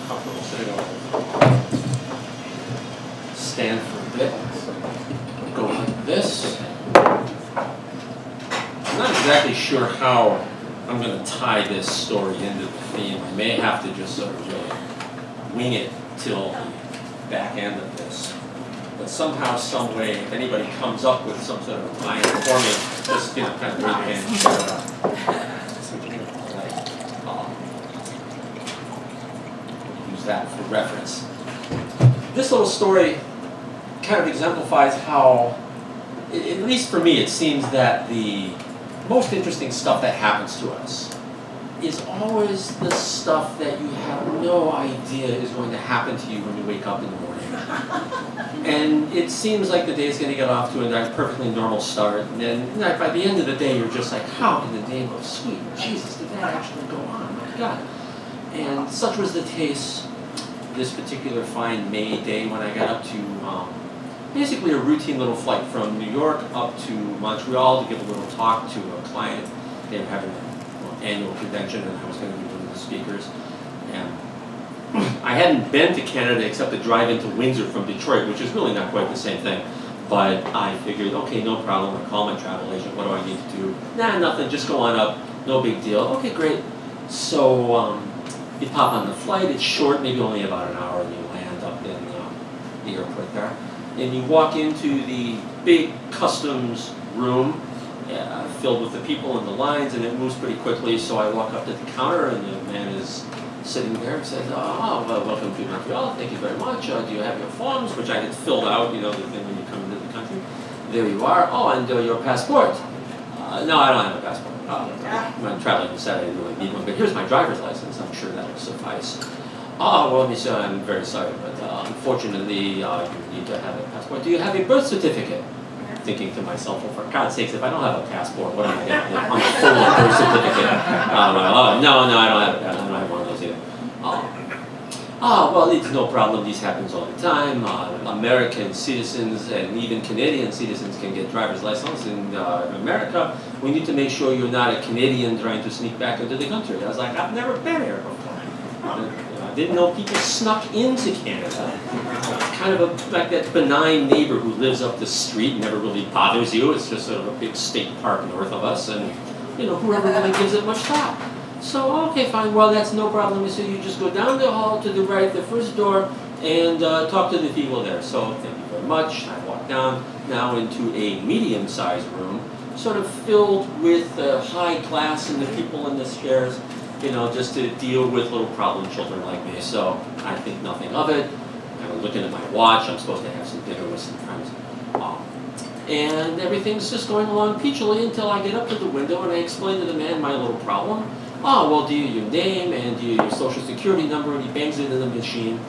comfortable sitting over. Stand for a bit. Go like this. I'm not exactly sure how I'm going to tie this story into the theme. I may have to just sort of really wing it till the back end of this. But somehow, some way, if anybody comes up with some sort of line for me, just kind of raise your hand and shut it up. Use that for reference. This little story kind of exemplifies how, at least for me, it seems that the most interesting stuff that happens to us is always the stuff that you have no idea is going to happen to you when you wake up in the morning. And it seems like the day is going to get off to a perfectly normal start, and then by the end of the day you're just like, how in the name of sweet Jesus did that actually go on? My God. And such was the case this particular fine May day when I got up to basically a routine little flight from New York up to Montreal to give a little talk to a client. They were having an annual convention and I was going to be one of the speakers. And I hadn't been to Canada except to drive into Windsor from Detroit, which is really not quite the same thing. But I figured, okay, no problem. I call my travel agent. What do I need to do? Nah, nothing. Just go on up. No big deal. Okay, great. So you pop on the flight. It's short, maybe only about an hour, and you land up in the airport there. And you walk into the big customs room filled with the people and the lines, and it moves pretty quickly. So I walk up to the counter, and the man is sitting there and says, well, welcome to Montreal, thank you very much. Do you have your forms, which I had filled out, you know, the thing when you come into the country. There you are. Oh, and your passport. No, I don't have a passport. I'm traveling on Saturday, I really need one, but here's my driver's license. I'm sure that will suffice. Oh, well, monsieur, I'm very sorry, but unfortunately, you need to have a passport. Do you have a birth certificate? Thinking to myself, well, for God's sakes, if I don't have a passport, what am I going to do? I'm full of birth certificate. No, I don't have one of those either. Well, it's no problem. This happens all the time. American citizens and even Canadian citizens can get driver's license in America. We need to make sure you're not a Canadian trying to sneak back into the country. I was like, I've never been here before. I didn't know people snuck into Canada. Kind of like that benign neighbor who lives up the street and never really bothers you. It's just sort of a big state park north of us, and whoever really gives it much thought. So, okay, fine, well, that's no problem. So you just go down the hall to the right, the first door, and talk to the people there. So, thank you very much. I walk down now into a medium-sized room, sort of filled with high class and the people in the chairs, just to deal with little problem children like me. So, I think nothing of it. I'm looking at my watch. I'm supposed to have some dinner with some friends. And everything's just going along peacefully until I get up to the window and I explain to the man my little problem. Oh, well, do you your name and do you your social security number? And he bangs it in the machine.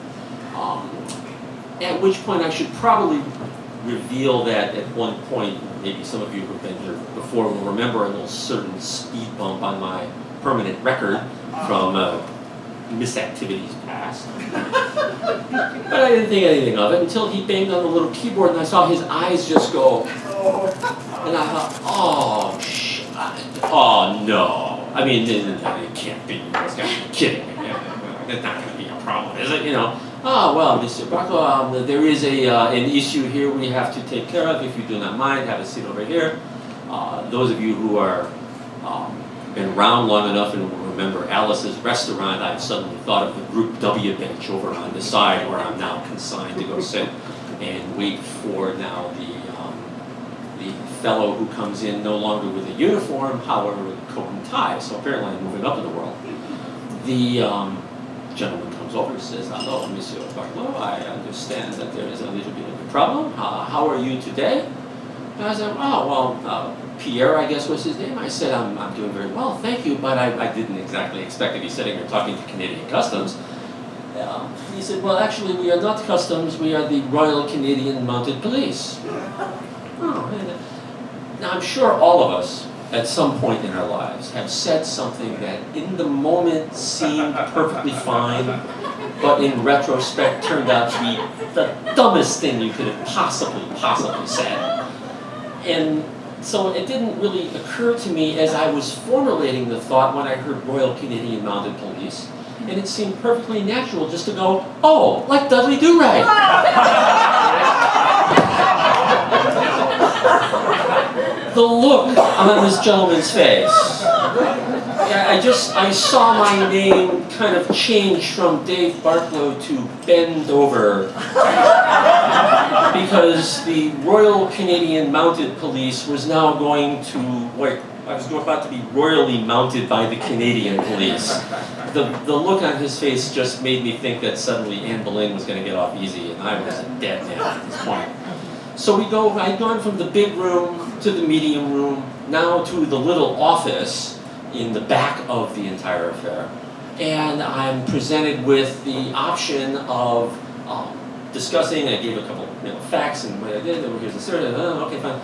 At which point I should probably reveal that at one point, maybe some of you who've been here before will remember a little certain speed bump on my permanent record from misactivities past. But I didn't think anything of it until he banged on the little keyboard and I saw his eyes just go. And I thought, oh no. I mean, it can't be. You guys got to be kidding me. That's not going to be a problem, is it? Well, Mr. Barklow, there is an issue here we have to take care of. If you do not mind, have a seat over here. Those of you who are been around long enough and will remember Alice's restaurant, I've suddenly thought of the Group W bench over on the side where I'm now consigned to go sit and wait for now the fellow who comes in no longer with a uniform, however with a coat and tie. So apparently I'm moving up in the world. The gentleman comes over and says, hello, Monsieur Barklow, I understand that there is a little bit of a problem. How are you today? And I said, Pierre, I guess was his name. I said, I'm doing very well, thank you, but I didn't exactly expect to be sitting here talking to Canadian Customs. He said, well, actually, we are not Customs, we are the Royal Canadian Mounted Police. Now, I'm sure all of us, at some point in our lives, have said something that in the moment seemed perfectly fine, but in retrospect turned out to be the dumbest thing you could have possibly said. And So it didn't really occur to me as I was formulating the thought when I heard Royal Canadian Mounted Police, and it seemed perfectly natural just to go, oh, like Dudley Do-Right. The look on this gentleman's face. I saw my name kind of change from Dave Barklow to Bend Over. Because the Royal Canadian Mounted Police was now going to, I was about to be royally mounted by the Canadian Police. The look on his face just made me think that suddenly Anne Boleyn was going to get off easy, and I was a dead man at this point. So I'd gone from the big room to the medium room, now to the little office in the back of the entire affair. And I'm presented with the option of discussing. I gave a couple facts and what I did, and here's the survey, okay, fine.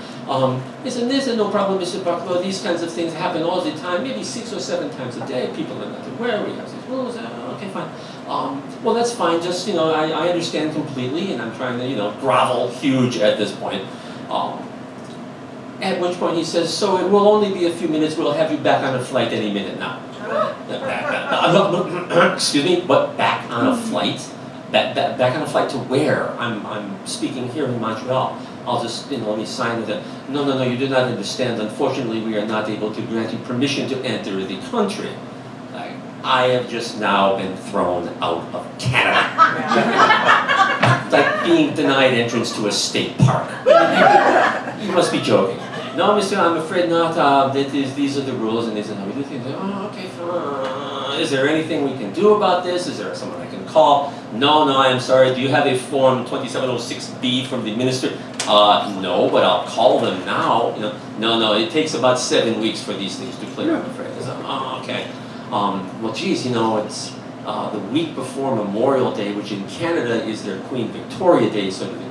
This is no problem, Mr. Barklow. These kinds of things happen all the time, maybe 6 or 7 times a day. People are not aware, we have these rules, okay, fine. Well, that's fine, just, I understand completely, and I'm trying to, grovel huge at this point. At which point he says, so it will only be a few minutes, we'll have you back on a flight any minute now. Excuse me, but back on a flight? Back on a flight to where? I'm speaking here in Montreal. I'll just, let me sign with it. No, you do not understand. Unfortunately, we are not able to grant you permission to enter the country. I have just now been thrown out of Canada. It's like being denied entrance to a state park. You must be joking. No, mister, I'm afraid not. These are the rules and these are how we do things. Oh, okay, fine. Is there anything we can do about this? Is there someone I can call? No, I'm sorry. Do you have a form 2706B from the minister? No, but I'll call them now. No, it takes about 7 weeks for these things to clear, I'm afraid. Oh, okay. Well, geez, it's the week before Memorial Day, which in Canada is their Queen Victoria Day, sort of the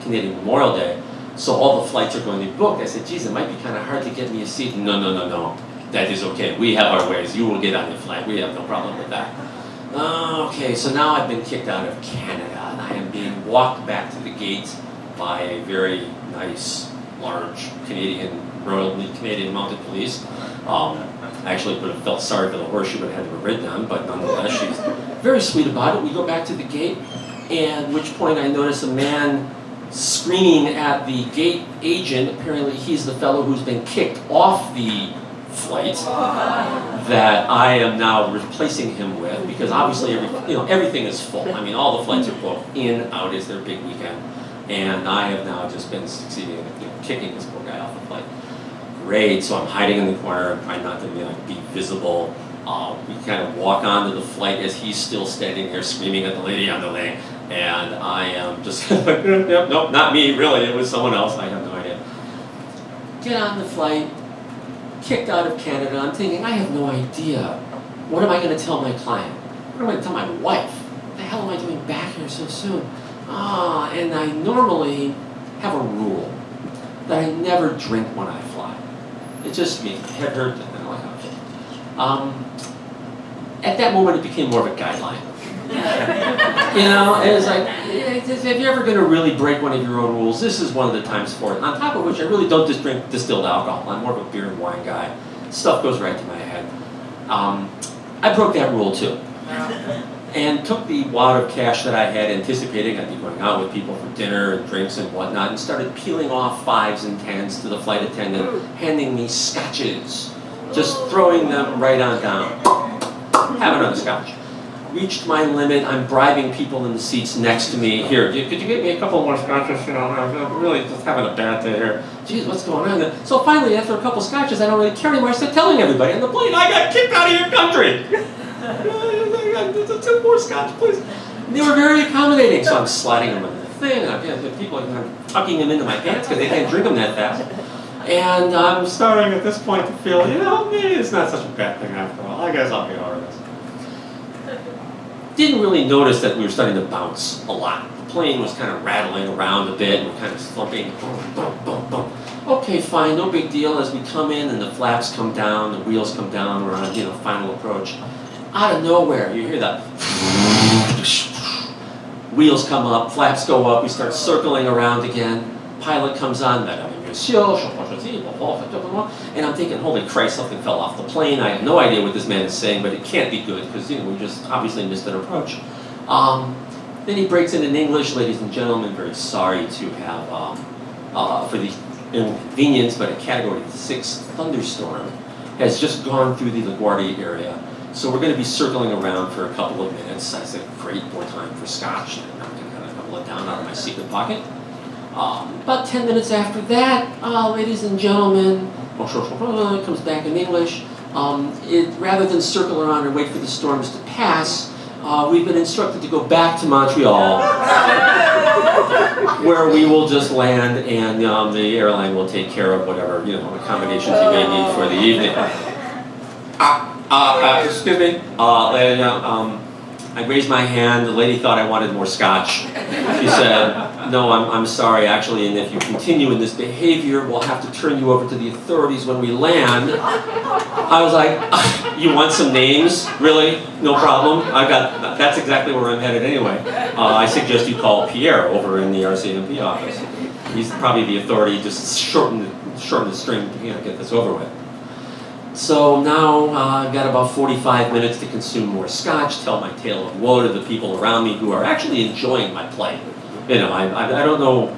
Canadian Memorial Day. So all the flights are going to be booked. I said, geez, it might be kind of hard to get me a seat. No. That is okay. We have our ways. You will get on your flight. We have no problem with that. Okay, so now I've been kicked out of Canada, and I am being walked back to the gate by a very nice, large Royal Canadian Mounted Police. I actually would have felt sorry for the horse she would have had to have ridden on, but nonetheless, she's very sweet about it. We go back to the gate, and at which point I notice a man screaming at the gate agent. Apparently he's the fellow who's been kicked off the flight that I am now replacing him with, because obviously everything is full. I mean, all the flights are booked. In, out is their big weekend, and I have now just been succeeding in kicking this poor guy off the flight. Great, so I'm hiding in the corner, trying not to be visible. We kind of walk onto the flight as he's still standing there screaming at the lady on the lane, and I am just like, nope, not me, really, it was someone else, I have no idea. Get on the flight, kicked out of Canada. I'm thinking, I have no idea. What am I going to tell my client? What am I going to tell my wife? What the hell am I doing back here so soon? And I normally have a rule that I never drink when I fly. It's just me. Head hurt, and I like how I feel. At that moment, it became more of a guideline. It was like, if you're ever going to really break one of your own rules, this is one of the times for it. On top of which, I really don't just drink distilled alcohol. I'm more of a beer and wine guy. Stuff goes right to my head. I broke that rule too. And took the wad of cash that I had, anticipating I'd be going out with people for dinner and drinks and whatnot, and started peeling off 5s and 10s to the flight attendant, handing me scotches, just throwing them right on down. Have another scotch. Reached my limit. I'm bribing people in the seats next to me. Here, could you get me a couple more scotches? I'm really just having a bad day here. Jeez, what's going on? So finally, after a couple scotches, I don't really care anymore. I started telling everybody on the plane, I got kicked out of your country. 2 more scotch, please. And they were very accommodating, so I'm sliding them into the thing, and people are tucking them into my pants because they can't drink them that fast. And I'm starting at this point to feel, maybe it's not such a bad thing after all. I guess I'll get over this. Didn't really notice that we were starting to bounce a lot. The plane was kind of rattling around a bit, and we're kind of slumping. Boom, boom, boom, boom. Okay, fine, no big deal. As we come in and the flaps come down, the wheels come down, we're on, final approach. Out of nowhere, you hear that. Wheels come up, flaps go up, we start circling around again. Pilot comes on, Madame, monsieur, and I'm thinking, holy Christ, something fell off the plane. I have no idea what this man is saying, but it can't be good because we just obviously missed an approach. Then he breaks in English, ladies and gentlemen, very sorry to have, for the inconvenience, but a Category 6 thunderstorm has just gone through the LaGuardia area. So we're going to be circling around for a couple of minutes. I said, great, more time for scotch. And I'm going to kind of couple it down out of my secret pocket. About 10 minutes after that, ladies and gentlemen, it comes back in English. Rather than circle around and wait for the storms to pass, we've been instructed to go back to Montreal, where we will just land and the airline will take care of whatever accommodations you may need for the evening. Excuse me. I raised my hand. The lady thought I wanted more scotch. She said, "No, I'm sorry, actually, and if you continue in this behavior, we'll have to turn you over to the authorities when we land." I was like, "You want some names? Really? No problem. That's exactly where I'm headed anyway. I suggest you call Pierre over in the RCMP office. He's probably the authority. Just shorten the string, get this over with." So now I've got about 45 minutes to consume more scotch, tell my tale of woe to the people around me who are actually enjoying my play. I don't know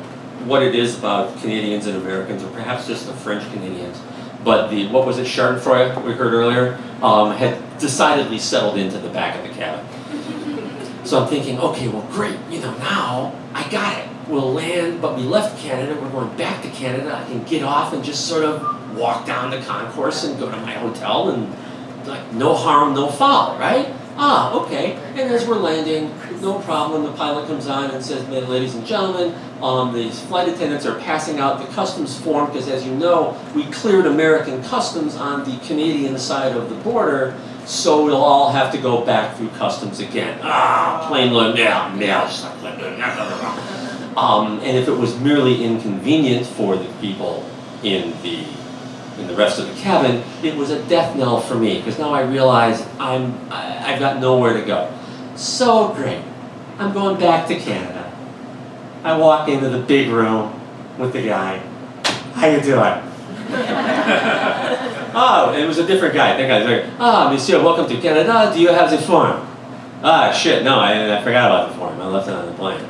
what it is about Canadians and Americans, or perhaps just the French Canadians, but what was it, Schadenfreude we heard earlier, had decidedly settled into the back of the cabin. So I'm thinking, okay, well great, now I got it. We'll land, but we left Canada, we're going back to Canada, I can get off and just sort of walk down the concourse and go to my hotel and no harm, no foul, right? Okay. And as we're landing, no problem, the pilot comes on and says, "Ladies and gentlemen, these flight attendants are passing out the customs form because, as you know, we cleared American customs on the Canadian side of the border, so we'll all have to go back through customs again." Plain and if it was merely inconvenient for the people in the rest of the cabin, it was a death knell for me, because now I realize I've got nowhere to go. So great. I'm going back to Canada. I walk into the big room with the guy. "How you doing?" Oh, it was a different guy. That guy's like, "Monsieur, welcome to Canada. Do you have the form?" Shit, no, I forgot about the form. I left it on the plane.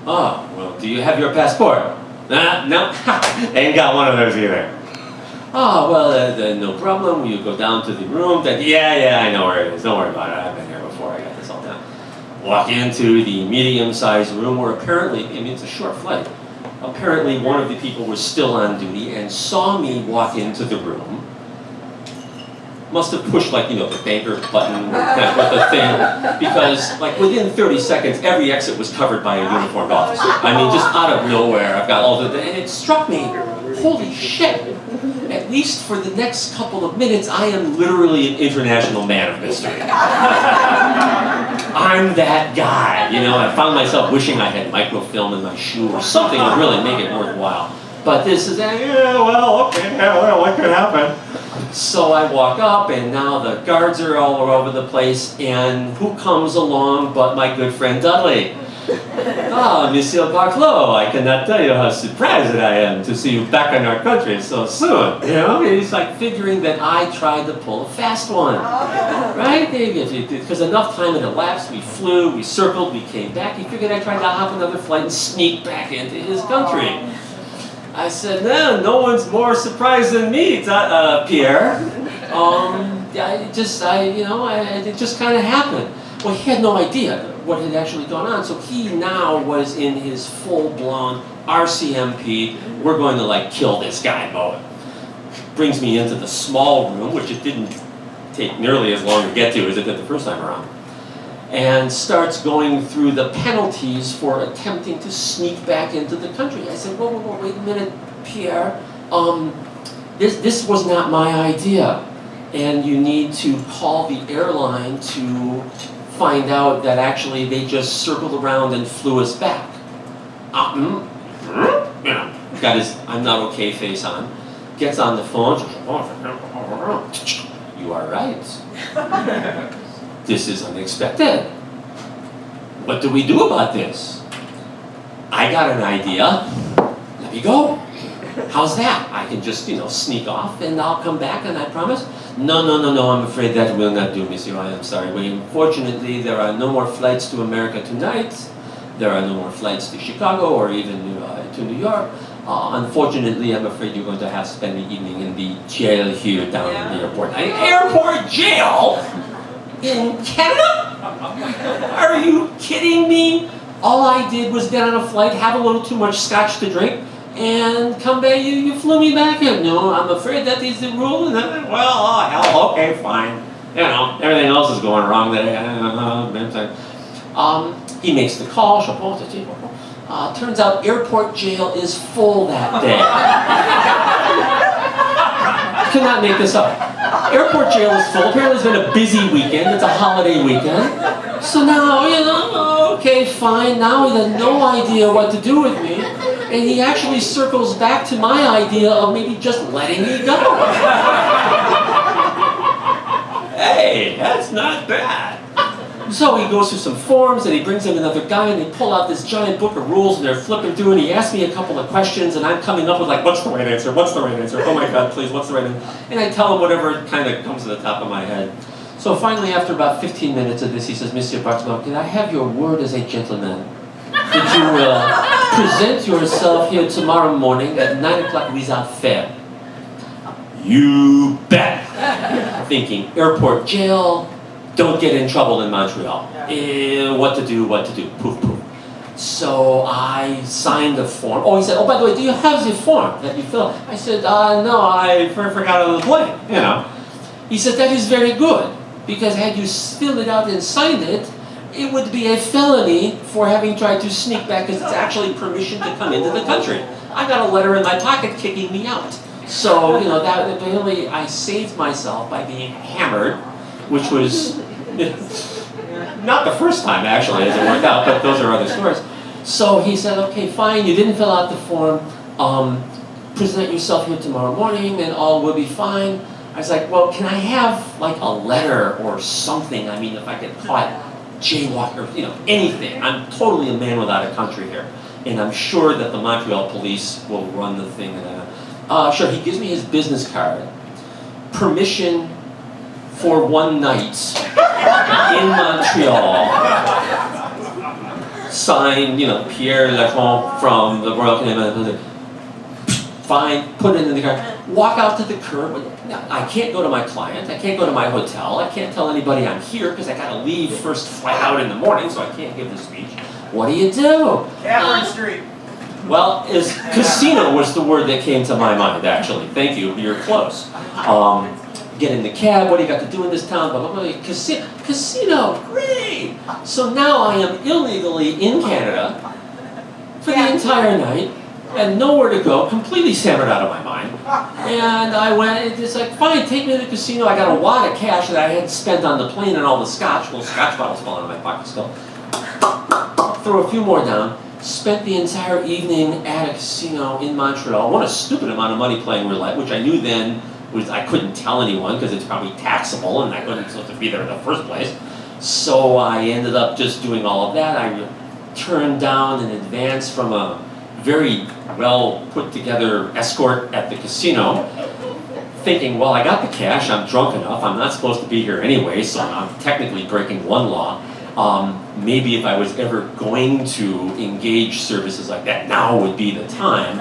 "Oh, well, do you have your passport?" No, ain't got one of those either. "Oh, well, no problem. You go down to the room." Yeah, I know where it is. Don't worry about it. I've been here before. I got this all down. Walk into the medium-sized room where apparently, it's a short flight. Apparently, one of the people was still on duty and saw me walk into the room. Must have pushed the banker button with the thing, because within 30 seconds, every exit was covered by a uniformed officer. Just out of nowhere, I've got and it struck me, holy shit. At least for the next couple of minutes, I am literally an international man of mystery. I'm that guy, I found myself wishing I had microfilm in my shoe or something to really make it worthwhile. But this is, what could happen? So I walk up, and now the guards are all over the place, and who comes along but my good friend Dudley? Monsieur Barklow, I cannot tell you how surprised that I am to see you back in our country so soon. He's figuring that I tried to pull a fast one, right? Because enough time had elapsed, we flew, we circled, we came back. He figured I tried to hop another flight and sneak back into his country. I said, no one's more surprised than me, Pierre. It just kind of happened. Well, he had no idea what had actually gone on, so he now was in his full-blown RCMP, we're going to kill this guy mode. Brings me into the small room, which it didn't take nearly as long to get to as it did the first time around, and starts going through the penalties for attempting to sneak back into the country. I said, whoa, wait a minute, Pierre. This was not my idea, and you need to call the airline to find out that actually they just circled around and flew us back. Got his "I'm not okay" face on. Gets on the phone. "You are right. This is unexpected. What do we do about this?" "I got an idea. Let me go." How's that? I can just, sneak off and I'll come back and I promise. No, I'm afraid that will not do, monsieur. I am sorry. Unfortunately, there are no more flights to America tonight. There are no more flights to Chicago or even to New York. Unfortunately, I'm afraid you're going to have to spend the evening in the jail here down in the airport. An airport jail? In Canada? Are you kidding me? All I did was get on a flight, have a little too much scotch to drink, and come back. You flew me back in. No, I'm afraid that is the rule. And then, well, hell, okay, fine. Everything else is going wrong today. He makes the call. Turns out airport jail is full that day. Could not make this up. Airport jail is full. Apparently it's been a busy weekend. It's a holiday weekend. So now, okay, fine. Now he has no idea what to do with me. And he actually circles back to my idea of maybe just letting me go. Hey, that's not bad. So he goes through some forms and he brings in another guy and they pull out this giant book of rules and they're flipping through and he asks me a couple of questions and I'm coming up with like, what's the right answer? What's the right answer? Oh my God, please, what's the right answer? And I tell him whatever kind of comes to the top of my head. So finally, after about 15 minutes of this, he says, Monsieur Barklow, can I have your word as a gentleman that you will present yourself here tomorrow morning at 9 o'clock without fail? You bet. Thinking, airport jail, don't get in trouble in Montreal. What to do, poof, poof. So I signed the form. Oh, he said, oh, by the way, do you have the form that you fill? I said, no, I forgot on the plane, He said, that is very good, because had you filled it out and signed it, it would be a felony for having tried to sneak back, because it's actually permission to come into the country. I got a letter in my pocket kicking me out. So, that really, I saved myself by being hammered, which was not the first time, actually, as it worked out, but those are other stories. So he said, okay, fine, you didn't fill out the form, present yourself here tomorrow morning and all will be fine. I was like, well, can I have like a letter or something? I mean, if I get caught jaywalking, anything. I'm totally a man without a country here. And I'm sure that the Montreal police will run the thing. Sure, he gives me his business card. Permission for one night in Montreal. Signed, Pierre Lacombe from the Royal Canadian. Fine, put it in the car. Walk out to the curb. I can't go to my client. I can't go to my hotel. I can't tell anybody I'm here because I got to leave first flight out in the morning, so I can't give the speech. What do you do? Catherine Street. Well, casino was the word that came to my mind, actually. Thank you. You're close. Get in the cab. What do you got to do in this town? Blah, blah, blah. Casino. Great. So now I am illegally in Canada for the entire night. And nowhere to go, completely hammered out of my mind. And I went, it's like, fine, take me to the casino. I got a wad of cash that I had spent on the plane and all the scotch. Little scotch bottles falling out of my pocket still. Throw a few more down. Spent the entire evening at a casino in Montreal. Won a stupid amount of money playing roulette, which I knew then was I couldn't tell anyone because it's probably taxable and I wasn't supposed to be there in the first place. So I ended up just doing all of that. I turned down an advance from a very well put together escort at the casino, thinking, well, I got the cash, I'm drunk enough, I'm not supposed to be here anyway, so I'm technically breaking one law. Maybe if I was ever going to engage services like that, now would be the time.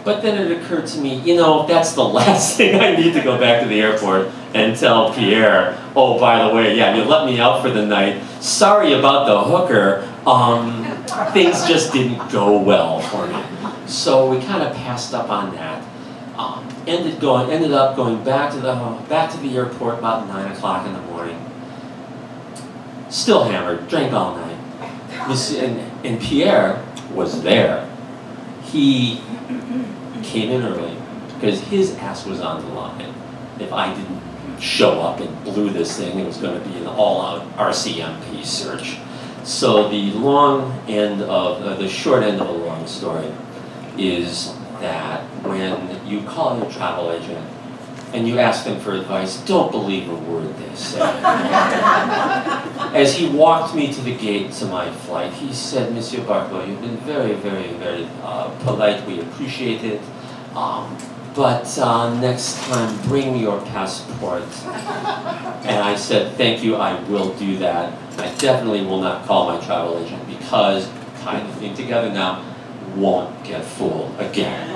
But then it occurred to me, that's the last thing I need to go back to the airport and tell Pierre, oh, by the way, yeah, you let me out for the night. Sorry about the hooker. Things just didn't go well for me. So we kind of passed up on that. Ended up going back to the airport about 9 o'clock in the morning. Still hammered, drank all night. And Pierre was there. He came in early because his ass was on the line. If I didn't show up and blew this thing, it was going to be an all-out RCMP search. So the short end of a long story is that when you call your travel agent and you ask them for advice, don't believe a word they say. As he walked me to the gate to my flight, he said, Monsieur Barklow, you've been very, very, very polite. We appreciate it. But next time, bring your passport. And I said, thank you, I will do that. I definitely will not call my travel agent because, tying the thing together now, won't get fooled again.